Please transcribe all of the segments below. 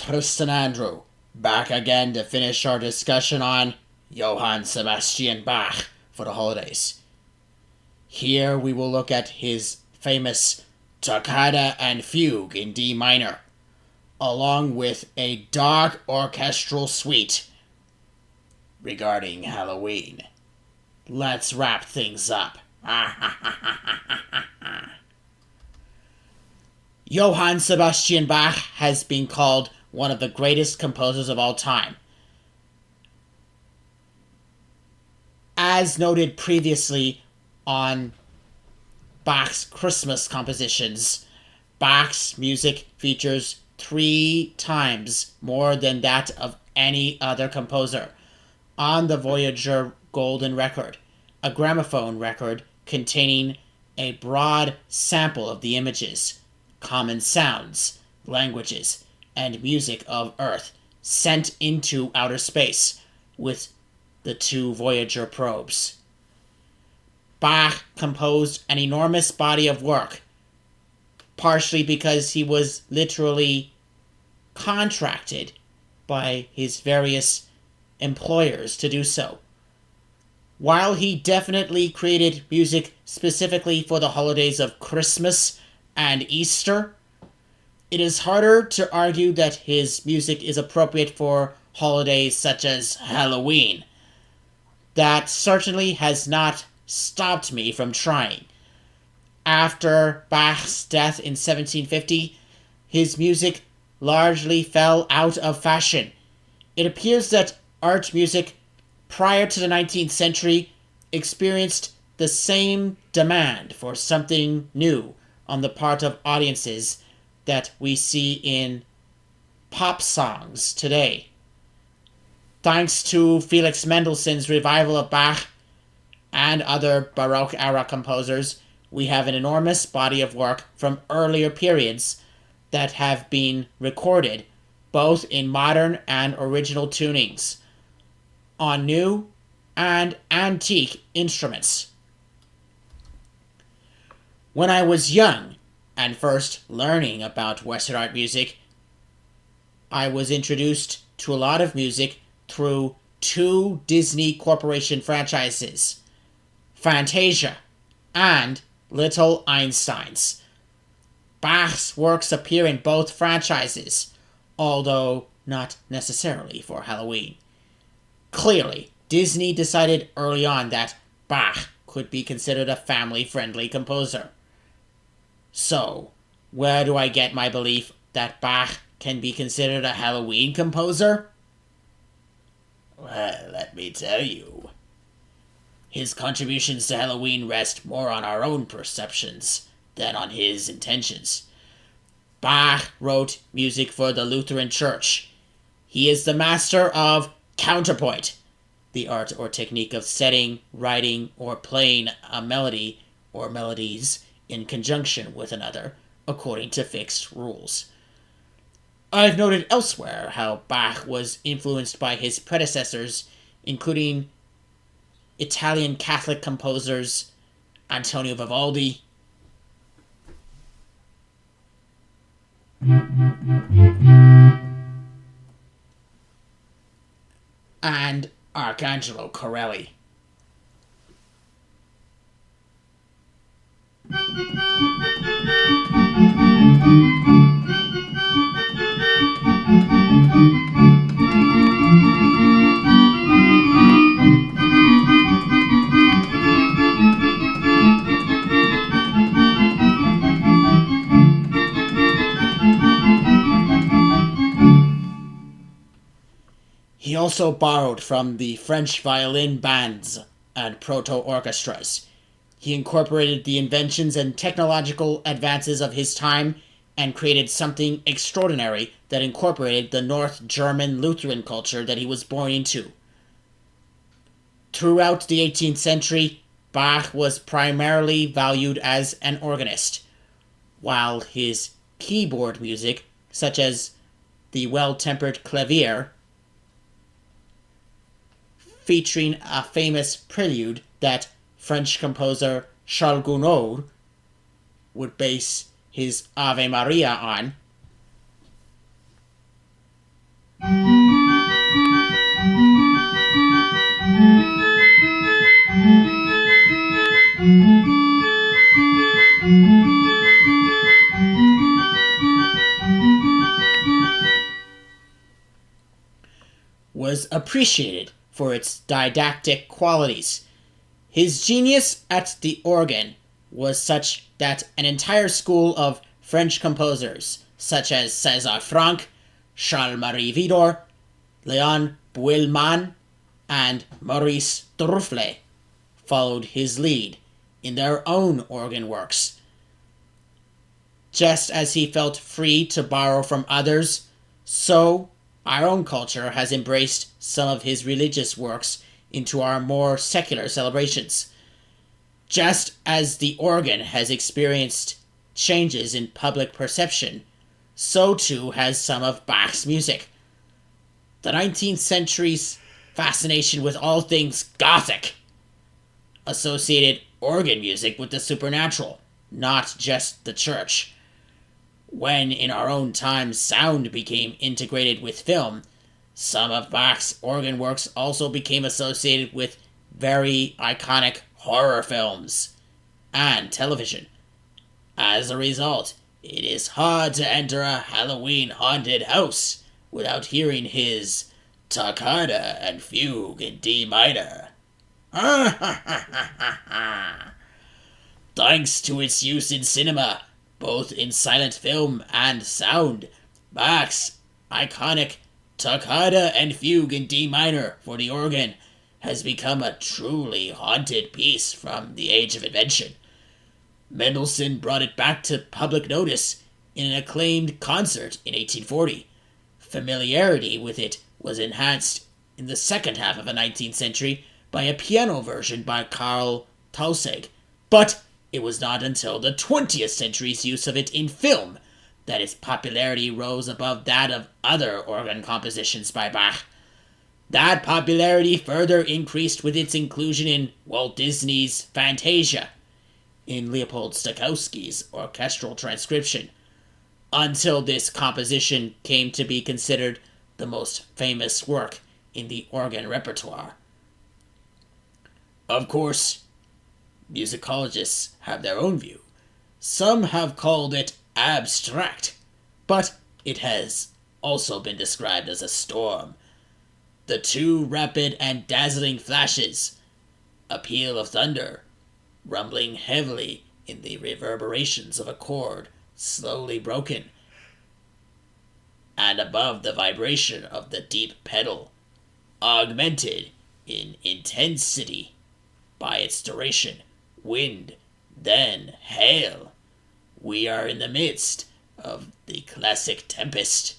Tristan Andrew, back again to finish our discussion on Johann Sebastian Bach for the holidays. Here we will look at his famous Toccata and Fugue in D minor, along with a dark orchestral suite regarding Halloween. Let's wrap things up. Johann Sebastian Bach has been called one of the greatest composers of all time. As noted previously on Bach's Christmas compositions, Bach's music features 3 times more than that of any other composer on the Voyager Golden Record, a gramophone record containing a broad sample of the images, common sounds, languages, and music of Earth sent into outer space with the 2 Voyager probes. Bach composed an enormous body of work, partially because he was literally contracted by his various employers to do so. While he definitely created music specifically for the holidays of Christmas and Easter, it is harder to argue that his music is appropriate for holidays such as Halloween. That certainly has not stopped me from trying. After Bach's death in 1750, his music largely fell out of fashion. It appears that art music prior to the 19th century experienced the same demand for something new on the part of audiences that we see in pop songs today. Thanks to Felix Mendelssohn's revival of Bach and other Baroque-era composers, we have an enormous body of work from earlier periods that have been recorded both in modern and original tunings on new and antique instruments. When I was young and first learning about Western art music, I was introduced to a lot of music through 2 Disney Corporation franchises, Fantasia and Little Einsteins. Bach's works appear in both franchises, although not necessarily for Halloween. Clearly, Disney decided early on that Bach could be considered a family-friendly composer. So, where do I get my belief that Bach can be considered a Halloween composer? Well, let me tell you. His contributions to Halloween rest more on our own perceptions than on his intentions. Bach wrote music for the Lutheran Church. He is the master of Counterpoint, the art or technique of setting, writing, or playing a melody or melodies in conjunction with another, according to fixed rules. I've noted elsewhere how Bach was influenced by his predecessors, including Italian Catholic composers Antonio Vivaldi, and Arcangelo Corelli. He also borrowed from the French violin bands and proto-orchestras. He incorporated the inventions and technological advances of his time and created something extraordinary that incorporated the North German Lutheran culture that he was born into. Throughout the 18th century, Bach was primarily valued as an organist, while his keyboard music, such as the well-tempered clavier, featuring a famous prelude that French composer Charles Gounod would base his Ave Maria on, was appreciated for its didactic qualities. His genius at the organ was such that an entire school of French composers, such as César Franck, Charles-Marie Widor, Léon Bouilman, and Maurice Droufflet, followed his lead in their own organ works. Just as he felt free to borrow from others, so our own culture has embraced some of his religious works into our more secular celebrations. Just as the organ has experienced changes in public perception, so too has some of Bach's music. The 19th century's fascination with all things Gothic associated organ music with the supernatural, not just the church. When in our own time sound became integrated with film, some of Bach's organ works also became associated with very iconic horror films and television. As a result, it is hard to enter a Halloween haunted house without hearing his Toccata and Fugue in D minor. Thanks to its use in cinema, both in silent film and sound, Bach's iconic Toccata and Fugue in D minor for the organ has become a truly haunted piece from the Age of Invention. Mendelssohn brought it back to public notice in an acclaimed concert in 1840. Familiarity with it was enhanced in the second half of the 19th century by a piano version by Carl Tausig, but it was not until the 20th century's use of it in film that its popularity rose above that of other organ compositions by Bach. That popularity further increased with its inclusion in Walt Disney's Fantasia, in Leopold Stokowski's orchestral transcription, until this composition came to be considered the most famous work in the organ repertoire. Of course, musicologists have their own view. Some have called it abstract, but it has also been described as a storm. The two rapid and dazzling flashes, a peal of thunder, rumbling heavily in the reverberations of a chord slowly broken, and above the vibration of the deep pedal, augmented in intensity by its duration, wind, then hail. We are in the midst of the classic tempest.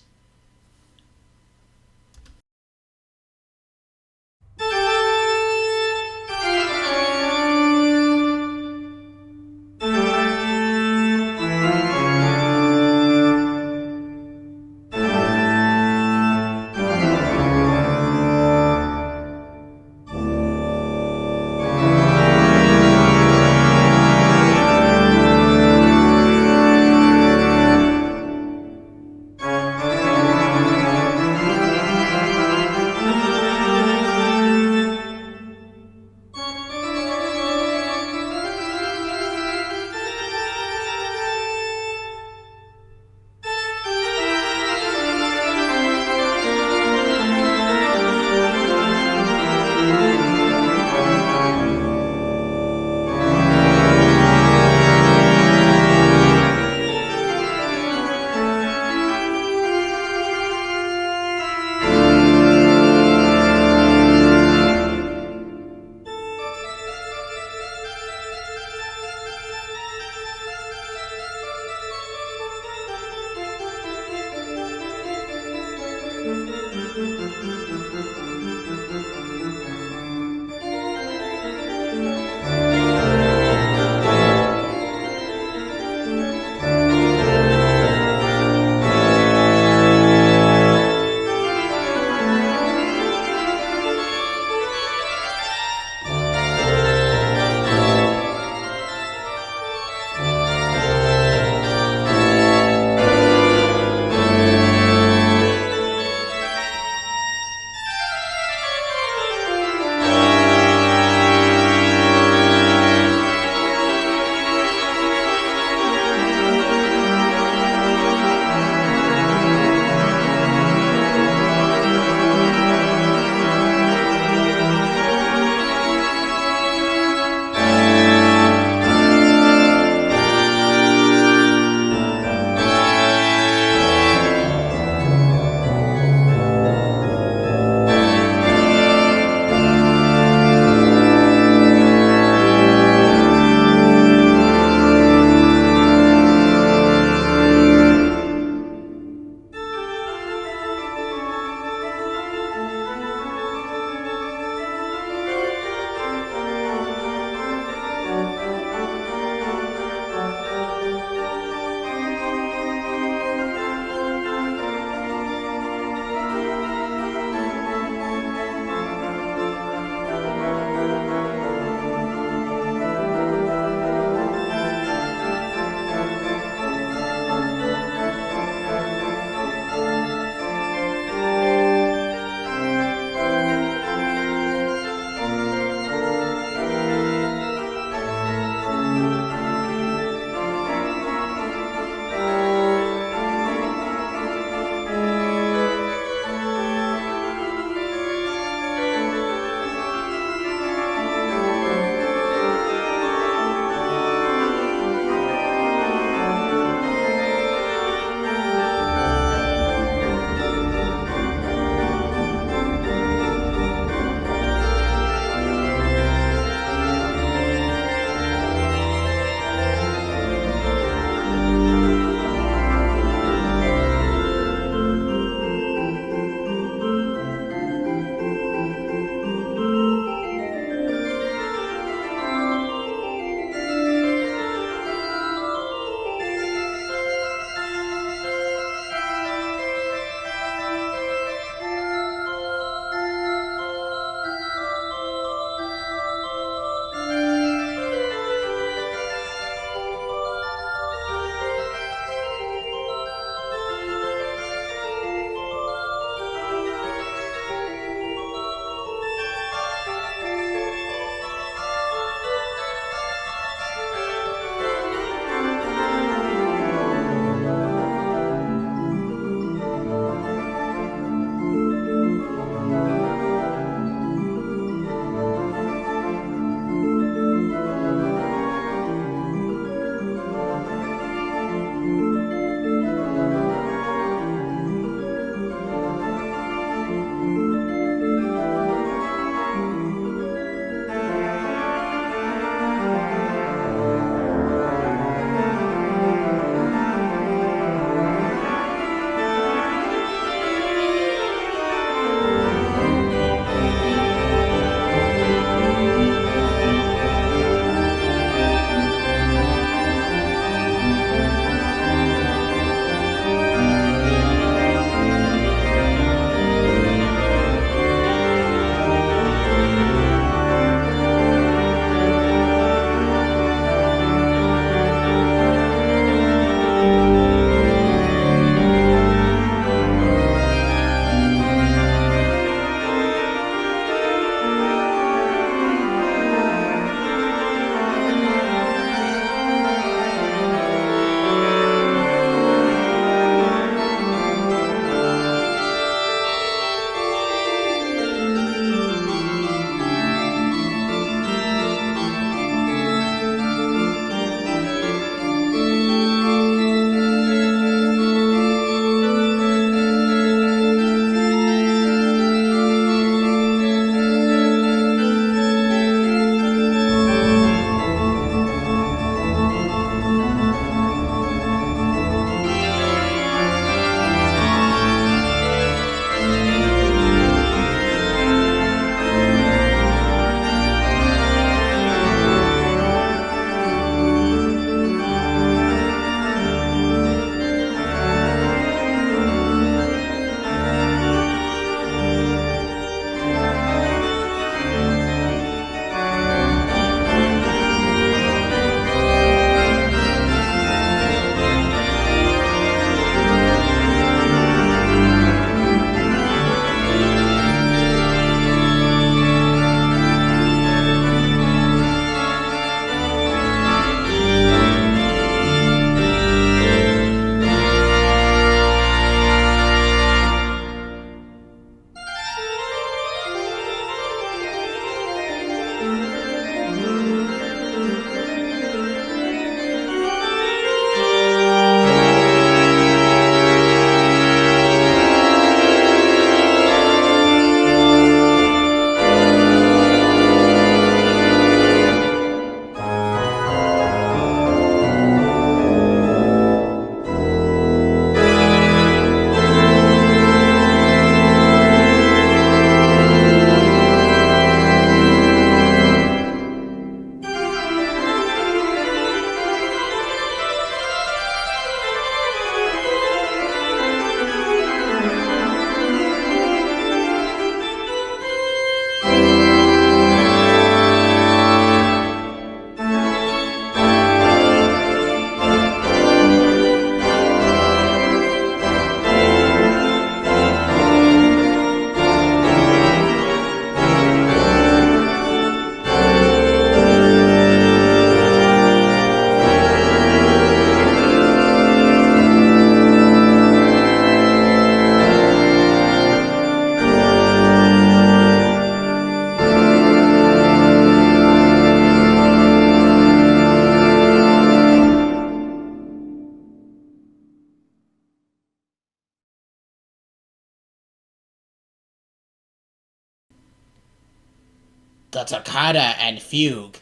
The Toccata and Fugue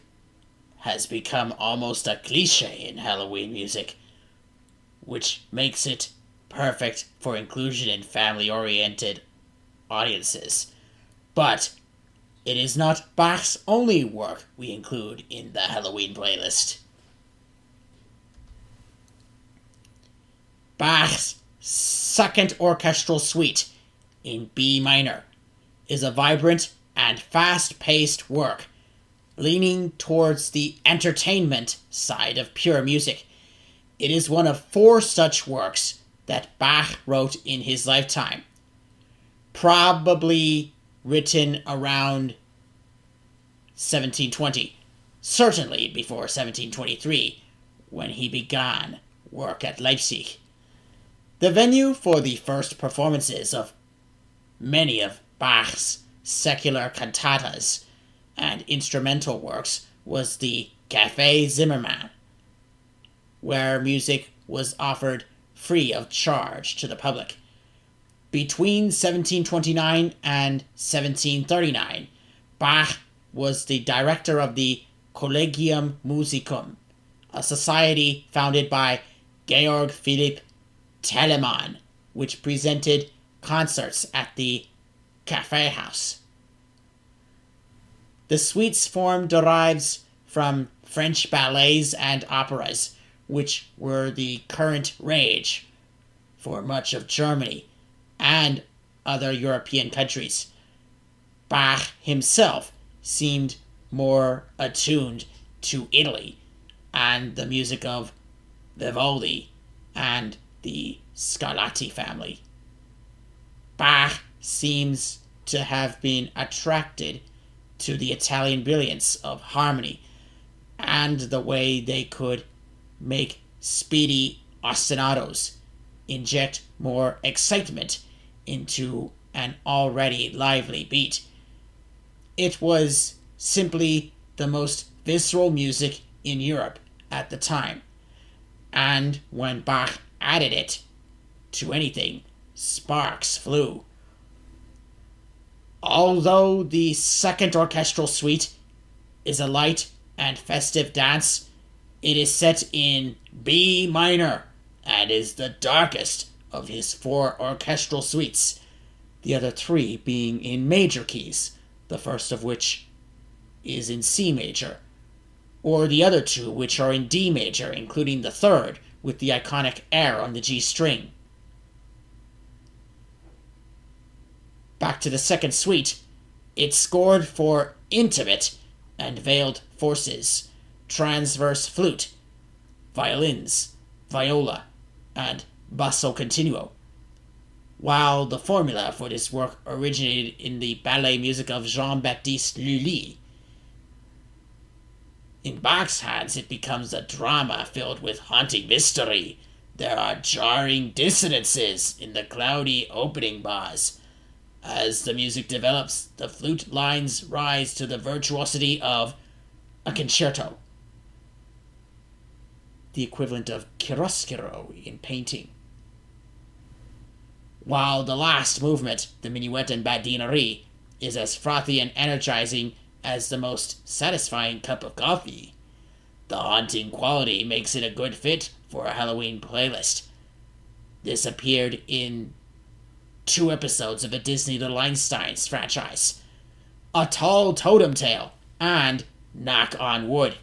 has become almost a cliche in Halloween music, which makes it perfect for inclusion in family-oriented audiences. But it is not Bach's only work we include in the Halloween playlist. Bach's Second Orchestral Suite in B minor is a vibrant and fast-paced work, leaning towards the entertainment side of pure music. It is one of 4 such works that Bach wrote in his lifetime, probably written around 1720, certainly before 1723, when he began work at Leipzig. The venue for the first performances of many of Bach's secular cantatas and instrumental works was the Café Zimmermann, where music was offered free of charge to the public. Between 1729 and 1739, Bach was the director of the Collegium Musicum, a society founded by Georg Philipp Telemann, which presented concerts at the Café House. The suite's form derives from French ballets and operas, which were the current rage for much of Germany and other European countries. Bach himself seemed more attuned to Italy and the music of Vivaldi and the Scarlatti family. Bach seems to have been attracted to the Italian brilliance of harmony and the way they could make speedy ostinatos, inject more excitement into an already lively beat. It was simply the most visceral music in Europe at the time, and when Bach added it to anything, sparks flew. Although the Second Orchestral Suite is a light and festive dance, it is set in B minor and is the darkest of his 4 orchestral suites, the other 3 being in major keys, the first of which is in C major, or the other 2 which are in D major, including the 3rd with the iconic air on the G string. Back to the second suite, it's scored for intimate and veiled forces, transverse flute, violins, viola, and basso continuo, while the formula for this work originated in the ballet music of Jean-Baptiste Lully. In Bach's hands, it becomes a drama filled with haunting mystery. There are jarring dissonances in the cloudy opening bars. As the music develops, the flute lines rise to the virtuosity of a concerto, the equivalent of chiaroscuro in painting. While the last movement, the minuet and badinerie, is as frothy and energizing as the most satisfying cup of coffee, the haunting quality makes it a good fit for a Halloween playlist. This appeared in 2 episodes of the Disney Little Einsteins franchise, A Tall Totem Tale, and Knock on Wood.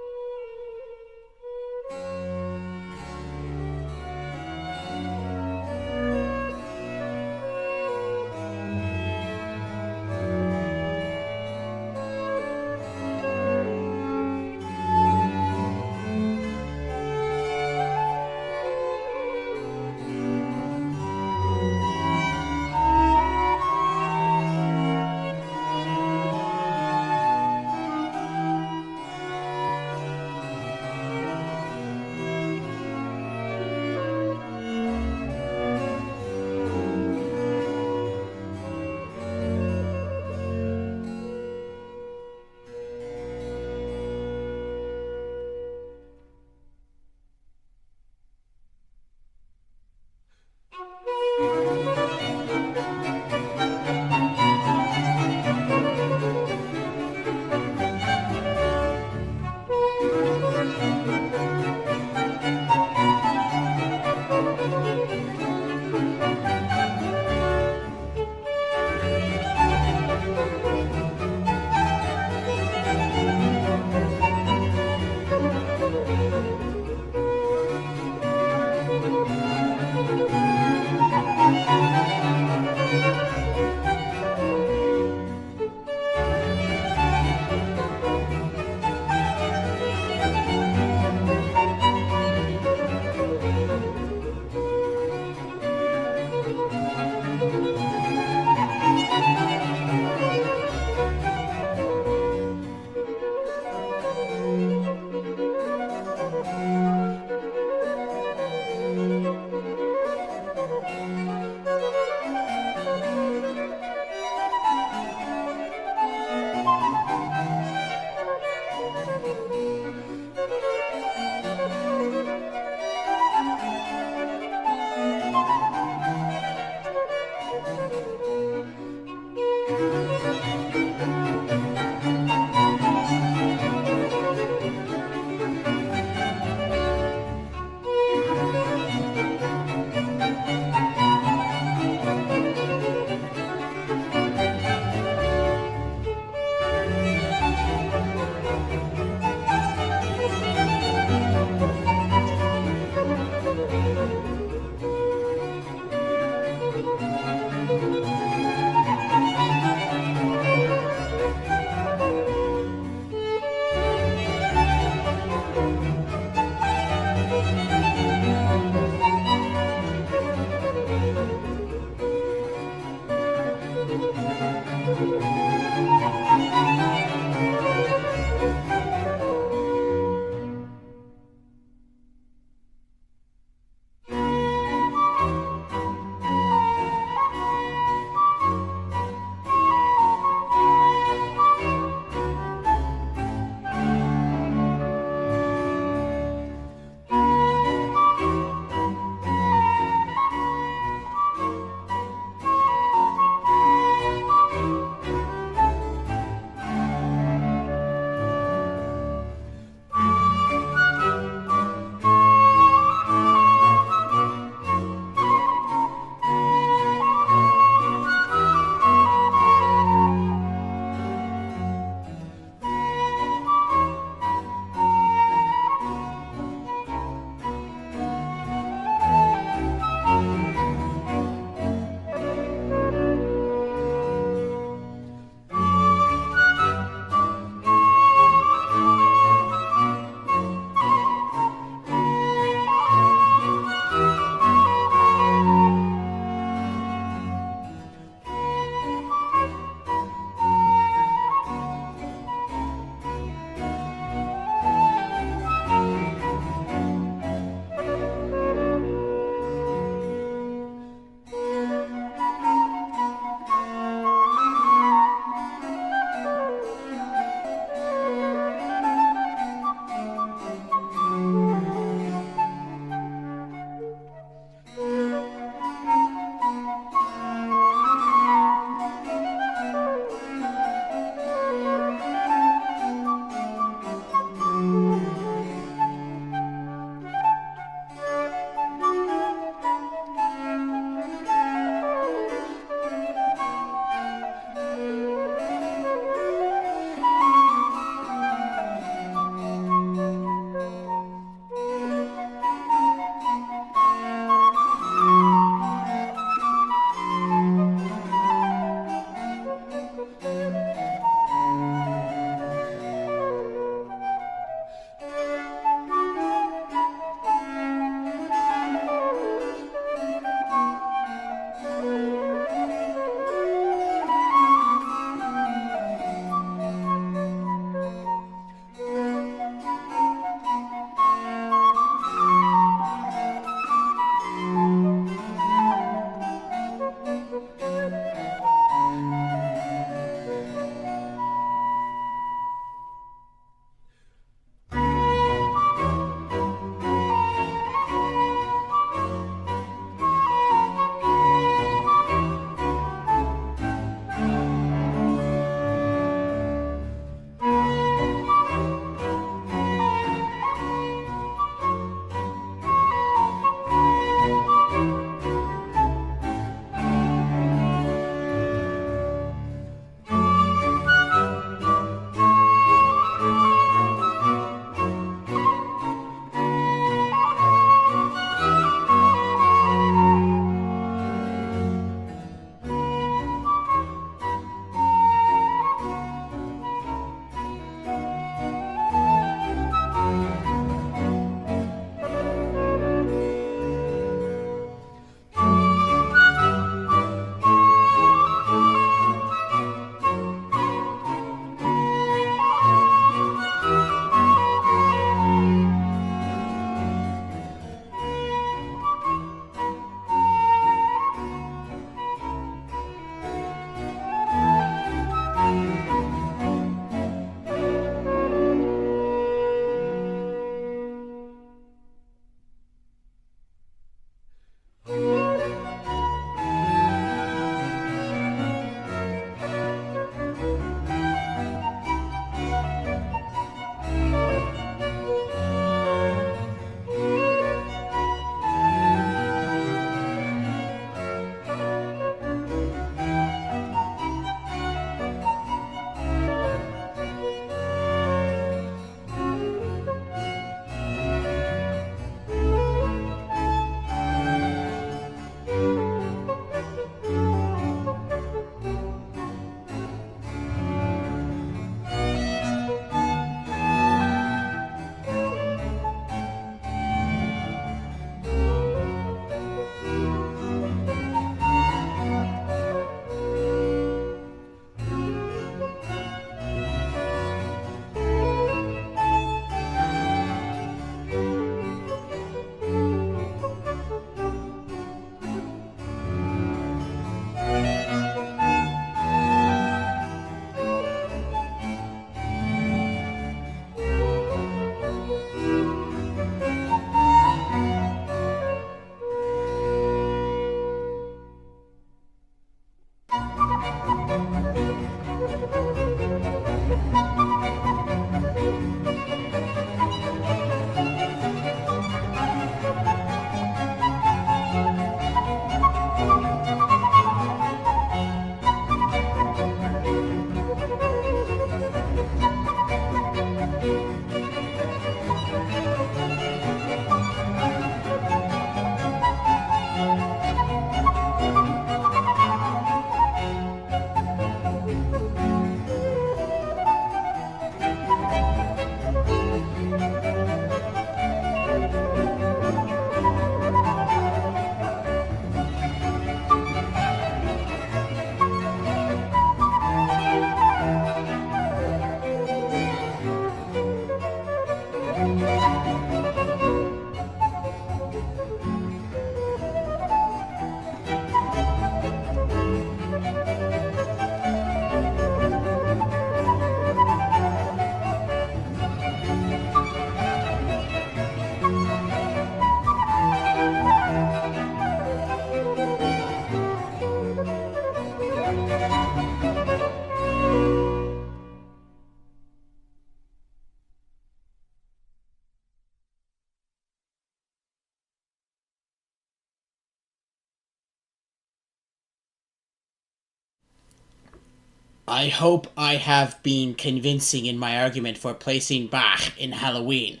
I hope I have been convincing in my argument for placing Bach in Halloween,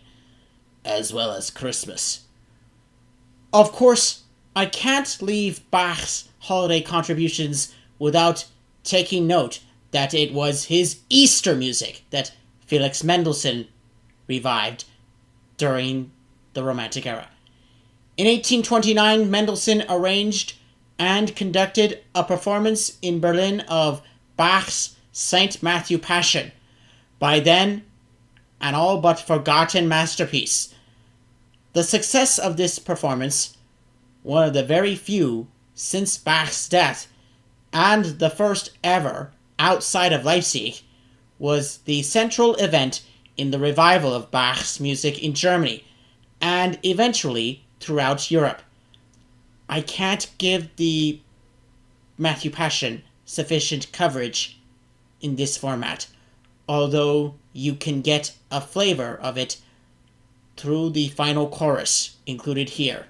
as well as Christmas. Of course, I can't leave Bach's holiday contributions without taking note that it was his Easter music that Felix Mendelssohn revived during the Romantic era. In 1829, Mendelssohn arranged and conducted a performance in Berlin of Bach's St. Mathew Passion, by then an all but forgotten masterpiece. The success of this performance, one of the very few since Bach's death, and the first ever outside of Leipzig, was the central event in the revival of Bach's music in Germany, and eventually throughout Europe. I can't give the Mathew Passion sufficient coverage in this format, although you can get a flavor of it through the final chorus included here.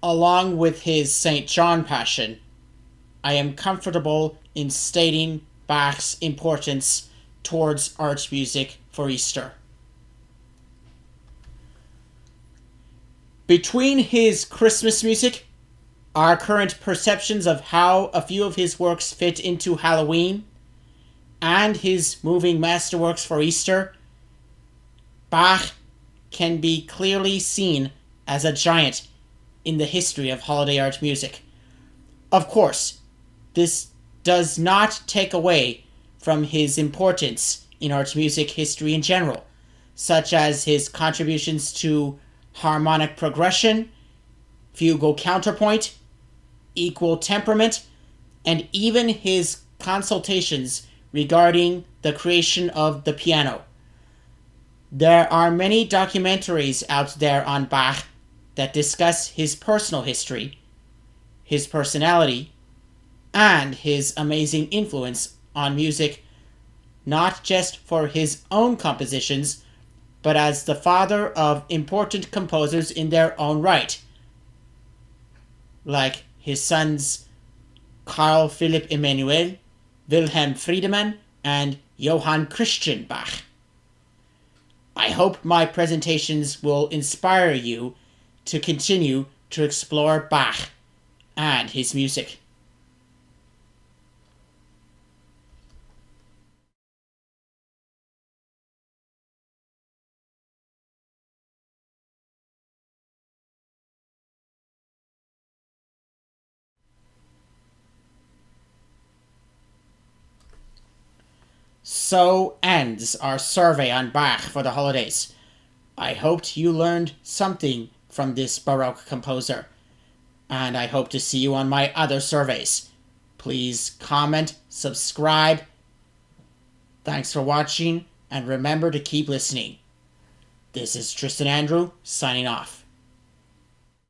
along with his St. John Passion, I am comfortable in stating Bach's importance towards art music for Easter. Between his Christmas music, our current perceptions of how a few of his works fit into Halloween, and his moving masterworks for Easter, Bach can be clearly seen as a giant in the history of holiday art music. Of course, this does not take away from his importance in art music history in general, such as his contributions to harmonic progression, fugal counterpoint, equal temperament, and even his consultations regarding the creation of the piano. There are many documentaries out there on Bach that discuss his personal history, his personality, and his amazing influence on music, not just for his own compositions, but as the father of important composers in their own right, like his sons Carl Philipp Emanuel, Wilhelm Friedemann, and Johann Christian Bach. I hope my presentations will inspire you to continue to explore Bach and his music. So ends our survey on Bach for the holidays. I hoped you learned something from this Baroque composer, and I hope to see you on my other surveys. Please comment, subscribe. Thanks for watching, and remember to keep listening. This is Tristan Andrew, signing off.